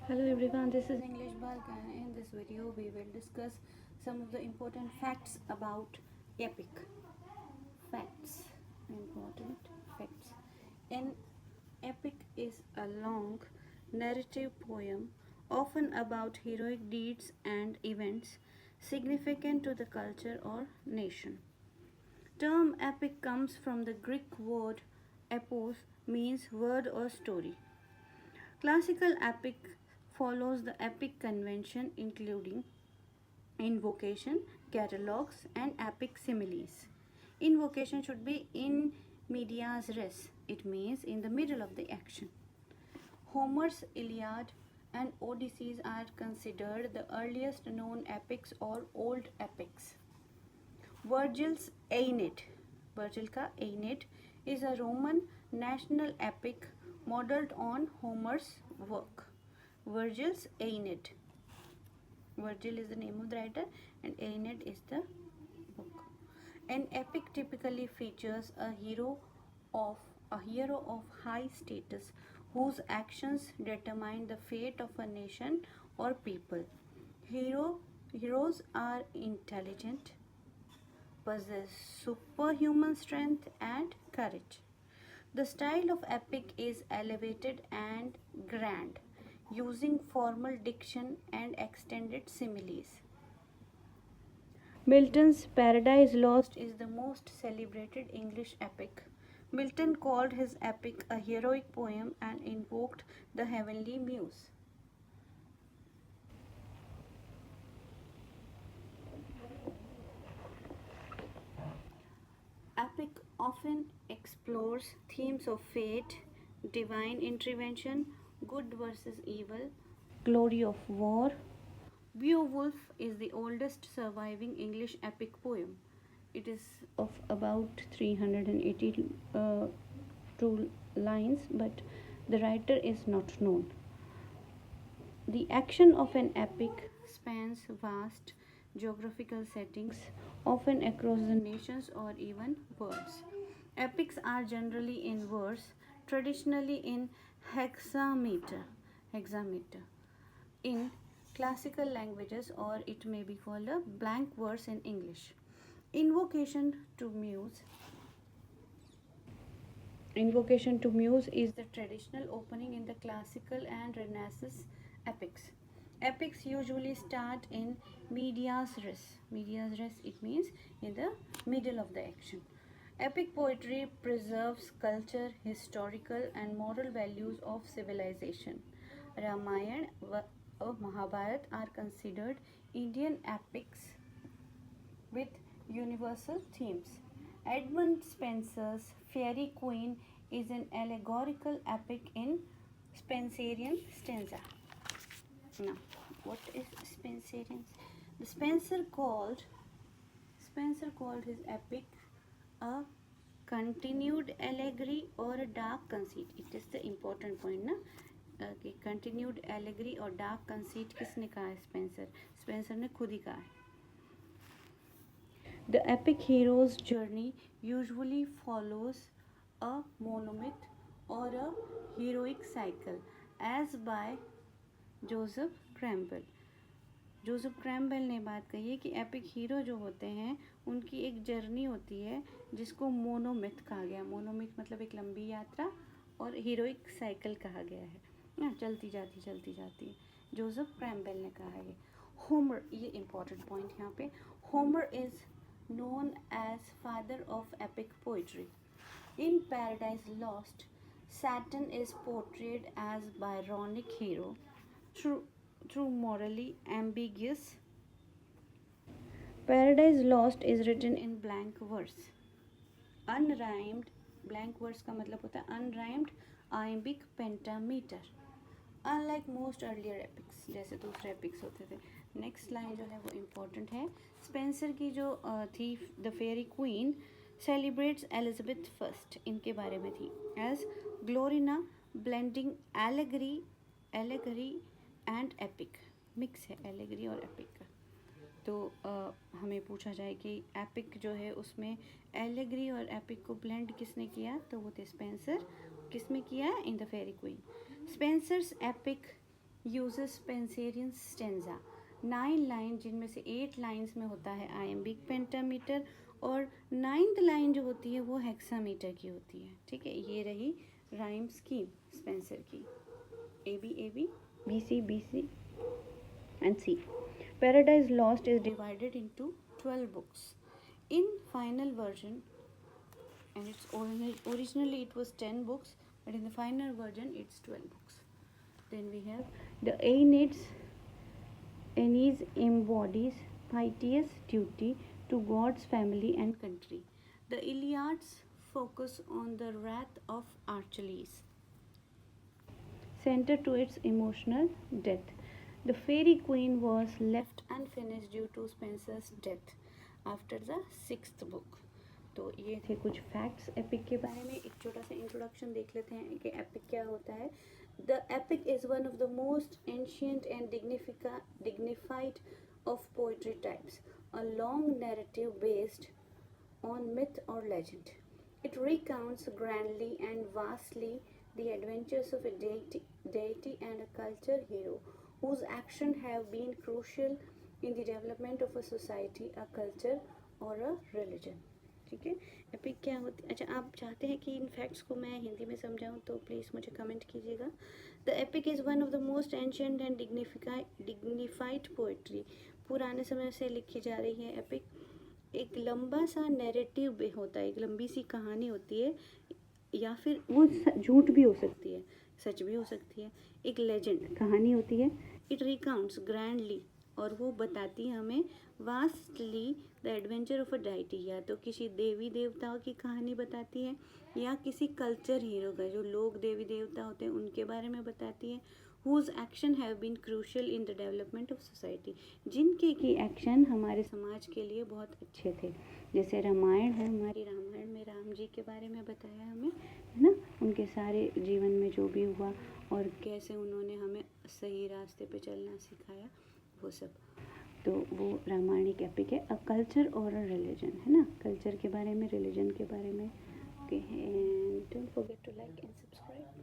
Hello everyone, this is English Bulk, and in this video we will discuss some of the important facts about epic. Facts. Important facts. An epic is a long narrative poem, often about heroic deeds and events significant to the culture or nation. Term epic comes from the Greek word epos, means word or story. Classical epic follows the epic convention, including invocation, catalogues, and epic similes. Invocation should be in medias res, it means in the middle of the action. Homer's Iliad and Odysseus are considered the earliest known epics or old epics. Virgil's Aeneid, Virgil का Aeneid, is a Roman national epic modeled on Homer's work. Virgil's Aeneid. Virgil is the name of the writer and Aeneid is the book. An epic typically features of a hero of high status whose actions determine the fate of a nation or people. Heroes are intelligent, possess superhuman strength and courage. The style of epic is elevated and grand, using formal diction and extended similes. Milton's Paradise Lost is the most celebrated English epic. Milton called his epic a heroic poem and invoked the heavenly muse. Epic often explores themes of fate, divine intervention, good versus evil, glory of war. Beowulf is the oldest surviving English epic poem. It is of about 382 lines, but the writer is not known. The action of an epic spans vast geographical settings, often across the nations or even worlds. Epics are generally in verse, traditionally in hexameter. Hexameter. In classical languages, or it may be called a blank verse in English. Invocation to Muse. Invocation to Muse is the traditional opening in the classical and Renaissance epics. Epics usually start in medias res. Medias res, it means in the middle of the action. Epic poetry preserves culture, historical, and moral values of civilization. Ramayana or Mahabharata are considered Indian epics with universal themes. Edmund Spenser's Fairy Queen is an allegorical epic in Spenserian stanza. Now, what is Spenserian? The Spenser called his epic a continued allegory or a dark conceit. It is the important point, ना? कि continued allegory और dark conceit किसने कहा है? Spencer ने खुद ही कहा है. The epic hero's journey usually follows a monomyth or a heroic cycle, as by Joseph Campbell. Joseph Campbell ने बात कही है कि एपिक हीरो जो होते हैं उनकी एक जर्नी होती है जिसको मोनोमिथ कहा गया. मोनोमिथ मतलब एक लंबी यात्रा और हीरोइक साइकिल कहा गया है ना, चलती जाती. जोसेफ क्रैम्बल ने कहा है. होमर, ये इंपॉर्टेंट पॉइंट यहाँ पे. Homer is known as father of epic poetry. In Paradise Lost, Saturn is portrayed as Byronic hero through morally ambiguous. Paradise Lost is written in blank verse. Unrhymed, blank verse का मतलब होता है unrhymed iambic pentameter. Unlike most earlier epics, जैसे दूसरे epics होते थे. Next line जो है वो इम्पोर्टेंट है. स्पेंसर की जो थी the Faerie Queene celebrates Elizabeth first, इनके बारे में थी. As Gloriana blending allegory and epic. Mix है एलेगरी और एपिक का. तो हमें पूछा जाए कि एपिक जो है उसमें एलेगरी और एपिक को ब्लेंड किसने किया, तो वो थे स्पेंसर. किस में किया? In the Faerie Queene. Spenser's epic uses Spenserian stanza, 9 line जिनमें से 8 लाइंस में होता है iambic pentameter और 9th लाइन जो होती है वो हेक्सामीटर की होती है. ठीक है, ये रही राइम स्कीम स्पेंसर की. A B B C and C. Paradise Lost is divided into 12 books. In final version, and originally it was 10 books, but in the final version it's 12 books. Then we have the Aeneas embodies piteous duty to God's family and country. The Iliads focus on the wrath of Achilles, center to its emotional death. The Fairy Queen was left unfinished due to Spenser's death after the 6th book. तो ये थे कुछ facts epic के बारे में. एक छोटा सा इंट्रोडक्शन देख लेते हैं कि एपिक क्या होता है. The epic is one of the most ancient and dignified of poetry types, a long narrative based on myth or legend. It recounts grandly and vastly the adventures of a deity and a culture hero whose actions have been crucial in the development of a society, a culture or a religion. ठीक है, epic क्या होती है. अच्छा, आप चाहते हैं कि इन फैक्ट्स को मैं हिंदी में समझाऊं तो प्लीज़ मुझे कमेंट कीजिएगा. The epic is one of the most ancient and dignified poetry. पुराने समय से लिखी जा रही है एपिक. एक लंबा सा नैरेटिव भी होता है, एक लंबी सी कहानी होती है, या फिर वो झूठ भी हो सकती है, सच भी हो सकती है. एक लेजेंड कहानी होती है. इट रिकाउंट्स ग्रैंडली, और वो बताती है हमें vastly the adventure of a deity, या तो किसी देवी देवताओं की कहानी बताती है या किसी कल्चर हीरो का, जो लोग देवी देवता होते हैं उनके बारे में बताती है. Whose action have been crucial in the development of society, जिनके की एक्शन हमारे समाज के लिए बहुत अच्छे थे. जैसे रामायण है, हमारी रामायण में राम जी के बारे में बताया हमें, है ना, उनके सारे जीवन में जो भी हुआ और कैसे उन्होंने हमें सही रास्ते पे चलना सिखाया, वो सब. तो वो रामायण एक एपिक है. अ कल्चर और अ रिलीजन, है ना, कल्चर के बारे में, रिलीजन के बारे में. Okay, and don't forget to like and subscribe.